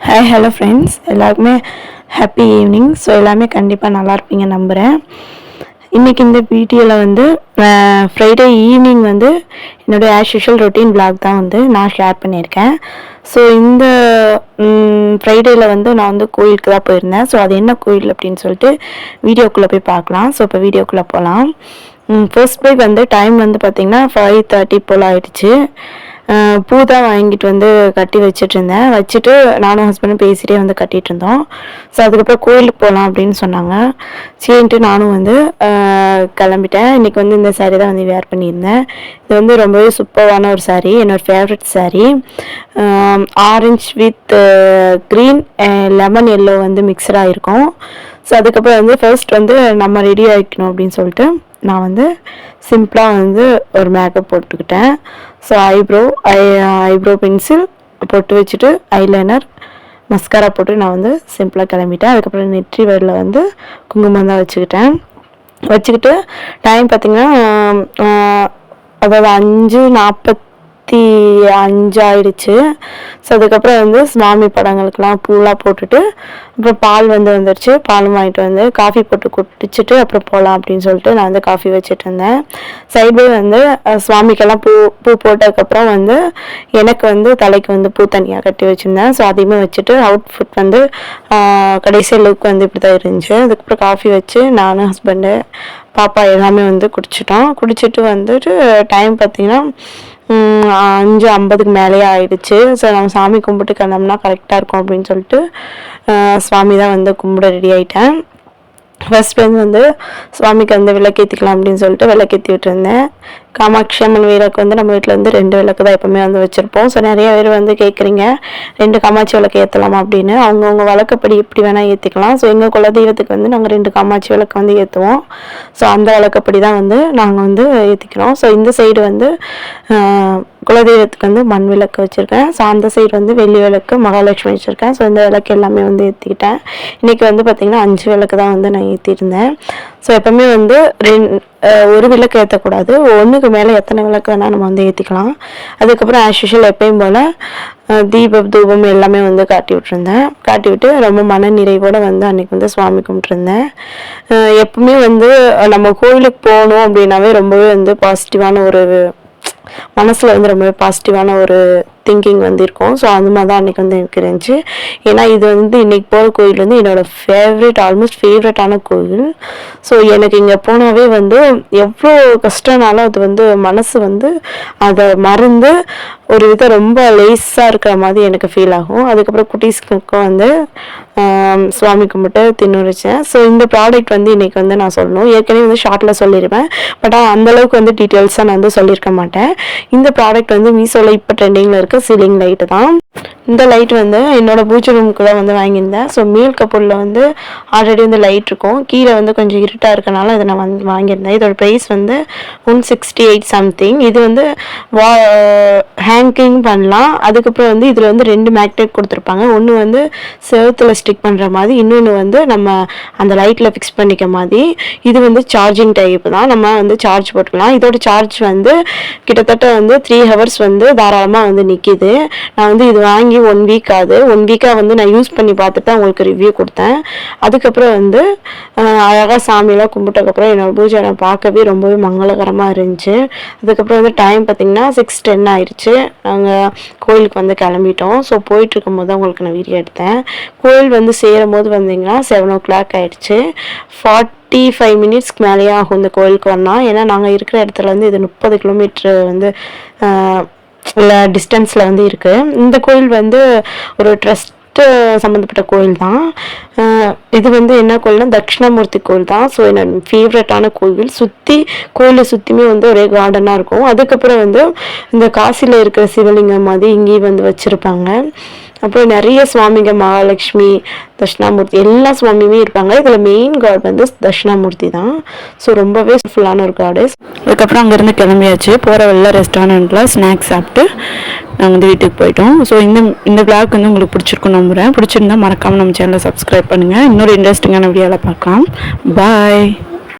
Hi hello friends, எல்லாருக்குமே happy evening. So எல்லாமே கண்டிப்பாக நல்லா இருப்பீங்க நம்புகிறேன். இன்றைக்கி இந்த வீடியோவில் வந்து ஃப்ரைடே ஈவினிங் வந்து என்னோடய ஆஸ் யூஷுவல் ரொட்டீன் விளாக் தான் வந்து நான் ஷேர் பண்ணியிருக்கேன். ஸோ இந்த ஃப்ரைடேயில் வந்து நான் வந்து கோயிலுக்கு தான் போயிருந்தேன். ஸோ அது என்ன கோயில் அப்படின்னு சொல்லிட்டு வீடியோக்குள்ளே போய் பார்க்கலாம். ஸோ இப்போ வீடியோக்குள்ளே போகலாம். ஃபர்ஸ்ட் போய் வந்து டைம் வந்து பார்த்திங்கன்னா 5:30 போல் ஆகிடுச்சு. பூ தான் வாங்கிட்டு வந்து கட்டி வச்சுட்டு வச்சுட்டு நானும் ஹஸ்பண்டும் பேசிகிட்டே வந்து கட்டிகிட்டு இருந்தோம். ஸோ அதுக்கப்புறம் கோயிலுக்கு போகலாம் அப்படின்னு சொன்னாங்க. சரின்ட்டு நானும் வந்து கிளம்பிட்டேன். இன்றைக்கி வந்து இந்த சாரீ தான் வந்து வேர் பண்ணியிருந்தேன். இது வந்து ரொம்பவே சூப்பரான ஒரு சாரீ, என்னோடய favourite sari. Orange with green lemon yellow வந்து மிக்சடாக இருக்கும். ஸோ அதுக்கப்புறம் வந்து ஃபர்ஸ்ட் வந்து நம்ம ரெடி ஆகிக்கணும் அப்படின்னு சொல்லிட்டு நான் வந்து சிம்பிளாக வந்து ஒரு மேக்கப் போட்டுக்கிட்டேன். ஸோ ஐப்ரோ பென்சில் போட்டு வச்சுட்டு ஐலைனர் மஸ்காரா போட்டு நான் வந்து சிம்பிளாக கிளம்பிட்டேன். அதுக்கப்புறம் நெற்றி வயலில் வந்து குங்குமம் தான் வச்சுக்கிட்டு டைம் பார்த்திங்கன்னா அதாவது 5:45 ஆயிடுச்சு. ஸோ அதுக்கப்புறம் வந்து சுவாமி படங்களுக்கெலாம் பூலாம் போட்டுட்டு அப்புறம் பால் வந்துருச்சு. பாலும் வாங்கிட்டு வந்து காஃபி போட்டு குடிச்சிட்டு அப்புறம் போகலாம் அப்படின்னு சொல்லிட்டு நான் வந்து காஃபி வச்சுட்டு இருந்தேன். சைடு வந்து சுவாமிக்கெல்லாம் பூ போட்டதுக்கப்புறம் வந்து எனக்கு வந்து தலைக்கு வந்து பூ தனியாக கட்டி வச்சுருந்தேன். ஸோ அதையுமே வச்சுட்டு அவுட்ஃபிட் வந்து கடைசி லுக் வந்து இப்படி தான் இருந்துச்சு. அதுக்கப்புறம் காஃபி வச்சு நானும் ஹஸ்பண்டு பாப்பா எல்லாமே வந்து குடிச்சிட்டு வந்துட்டு டைம் பார்த்திங்கன்னா 5:50 மேலேயே ஆயிடுச்சு. ஸோ நம்ம சாமி கும்பிட்டு கிளம்புனா கரெக்டாக இருக்கும் அப்படின்னு சொல்லிட்டு சுவாமி தான் வந்து கும்பிட ரெடி ஆகிட்டேன். ஃபர்ஸ்ட் வந்து சுவாமிக்கு வந்து விளக்கேற்றிக்கலாம் அப்படின்னு சொல்லிட்டு விளக்கேற்றி விட்டுருந்தேன். காமாட்சி அம்மன் வீரக்கு வந்து நம்ம வீட்டில் வந்து 2 விளக்கு தான் எப்போவுமே வந்து வச்சுருப்போம். ஸோ நிறைய பேர் வந்து கேட்குறீங்க 2 காமாட்சி விளக்கு ஏற்றலாமா அப்படின்னு. அவங்கவுங்க வழக்கப்படி எப்படி வேணால் ஏற்றிக்கலாம். ஸோ எங்கள் குலதெய்வத்துக்கு வந்து நாங்கள் 2 காமாட்சி விளக்கு வந்து ஏற்றுவோம். ஸோ அந்த வழக்கப்படி தான் வந்து நாங்கள் வந்து ஏற்றிக்கிறோம். ஸோ இந்த சைடு வந்து குலதெய்வத்துக்கு வந்து மண் விளக்கு வச்சுருக்கேன். ஸோ அந்த சைடு வந்து வெள்ளி விளக்கு மகாலட்சுமி வச்சுருக்கேன். ஸோ இந்த விளக்கு எல்லாமே வந்து ஏற்றிக்கிட்டேன். இன்றைக்கி வந்து பார்த்திங்கன்னா 5 விளக்கு தான் வந்து நான் ஏற்றிருந்தேன். ஸோ எப்போவுமே வந்து ஒரு விளக்கு ஏற்றக்கூடாது, ஒன்றுக்கு மேலே எத்தனை விளக்கு வேணால் நம்ம வந்து ஏற்றிக்கலாம். அதுக்கப்புறம் ஆஸ் யூஷுவல் எப்பயும் போல் தூபம் எல்லாமே வந்து காட்டி விட்டு ரொம்ப மன நிறைவோடு வந்து அன்றைக்கி வந்து சுவாமி கும்பிட்டுருந்தேன். எப்பவுமே வந்து நம்ம கோயிலுக்கு போகணும் அப்படின்னாவே ரொம்பவே வந்து பாசிட்டிவான ஒரு மனசில் வந்து ரொம்பவே பாசிட்டிவான ஒரு திங்கிங் வந்து இருக்கும். ஸோ அந்த மாதிரி தான் அன்றைக்கி வந்து எனக்கு இருந்துச்சு. ஏன்னா இது வந்து இன்றைக்கி போகிற கோயில் வந்து என்னோடய ஆல்மோஸ்ட் ஃபேவரட்டான கோயில். ஸோ எனக்கு இங்கே போனாவே வந்து எவ்வளோ கஷ்டம்னாலும் அது வந்து மனசு வந்து அதை மறந்து ஒரு விதம் ரொம்ப லேஸாக இருக்கிற மாதிரி எனக்கு ஃபீல் ஆகும். அதுக்கப்புறம் குட்டீஸ்க்கும் வந்து சுவாமி கும்பிட்டு தின்னுரிச்சேன். ஸோ இந்த ப்ராடக்ட் வந்து இன்றைக்கி வந்து நான் சொல்லணும். ஏற்கனவே வந்து ஷார்ட்டில் சொல்லியிருப்பேன், பட் அந்தளவுக்கு வந்து டீட்டெயில்ஸாக நான் வந்து சொல்லியிருக்க மாட்டேன். இந்த ப்ராடக்ட் வந்து மீஷோவில் இப்போ ட்ரெண்டிங்கில் இருக்குது. சீலிங் லைட்டு தான். இந்த லைட் வந்து என்னோட பூஜை ரூமுக்கு தான் வந்து வாங்கியிருந்தேன். ஸோ மேல் கப்போர்டில் வந்து ஆல்ரெடி வந்து லைட் இருக்கும், கீழே வந்து கொஞ்சம் இருட்டாக இருக்கனால இதை நான் வந்து வாங்கியிருந்தேன். இதோட ப்ரைஸ் வந்து 168 சம்திங். இது வந்து ஹேங்கிங் பண்ணலாம். அதுக்கப்புறம் வந்து இதில் வந்து 2 மேக்னெட் கொடுத்துருப்பாங்க. ஒன்று வந்து செவத்தில் ஸ்டிக் பண்ணுற மாதிரி, இன்னொன்று வந்து நம்ம அந்த லைட்டில் ஃபிக்ஸ் பண்ணிக்க மாதிரி. இது வந்து சார்ஜிங் டைப் தான், நம்ம வந்து சார்ஜ் போட்டுக்கலாம். இதோட சார்ஜ் வந்து கிட்டத்தட்ட வந்து 3 ஹவர்ஸ் வந்து தாராளமாக வந்து நிற்கிது. நான் வந்து இது வாங்கி 1 வீக் ஆகுது. 1 வீக்காக வந்து நான் யூஸ் பண்ணி பார்த்துட்டு தான் உங்களுக்கு ரிவ்யூ கொடுத்தேன். அதுக்கப்புறம் வந்து அழகாக சாமியெல்லாம் கும்பிட்டதுக்கப்புறம் என்னோடய பூஜை நான் பார்க்கவே ரொம்பவே மங்களகரமாக இருந்துச்சு. அதுக்கப்புறம் வந்து டைம் பார்த்திங்கன்னா 6:10 ஆயிடுச்சு. நாங்கள் கோயிலுக்கு வந்து கிளம்பிட்டோம். ஸோ போயிட்டுருக்கும் போது தான் உங்களுக்கு நான் வீடியோ எடுத்தேன். கோயில் வந்து சேரும் போது வந்திங்கன்னா 7 o'clock ஆகிடுச்சு. 45 மினிட்ஸ்க்கு மேலேயே ஆகும் இந்த கோயிலுக்கு வரலாம். ஏன்னா நாங்கள் இருக்கிற இடத்துல வந்து இது 30 கிலோமீட்டர் வந்து டிஸ்டன்ஸில் வந்து இருக்குது. இந்த கோயில் வந்து ஒரு ட்ரஸ்ட் சம்மந்தப்பட்ட கோயில் தான். இது வந்து என்ன கோயில்னா தட்சிணாமூர்த்தி கோயில் தான். ஸோ என்னோட ஃபேவரட்டான கோயில். கோயிலை சுற்றியுமே வந்து ஒரே கார்டனாக இருக்கும். அதுக்கப்புறம் வந்து இந்த காசியில் இருக்கிற சிவலிங்கம் மாதிரி இங்கேயும் வந்து வச்சுருப்பாங்க. அப்புறம் நிறைய சுவாமிங்க மகாலட்சுமி தட்சிணாமூர்த்தி எல்லா சுவாமியுமே இருப்பாங்க. இதில் மெயின் காட் வந்து தட்சிணாமூர்த்தி தான். ஸோ ரொம்பவே ஃபுல்லான ஒரு காடு. அதுக்கப்புறம் அங்கேருந்து கிளம்பியாச்சு. போகிற வழியில் ரெஸ்டாரண்ட்டில் ஸ்நாக்ஸ் சாப்பிட்டு நாங்கள் வந்து வீட்டுக்கு போயிட்டோம். ஸோ இந்த vlog வந்து உங்களுக்கு பிடிச்சிருக்குன்னு நம்புகிறேன். பிடிச்சிருந்தா மறக்காமல் நம்ம சேனலை சப்ஸ்கிரைப் பண்ணுங்கள். இன்னொரு இன்ட்ரெஸ்டிங்கான வீடியோவில் பார்க்கலாம். பாய்.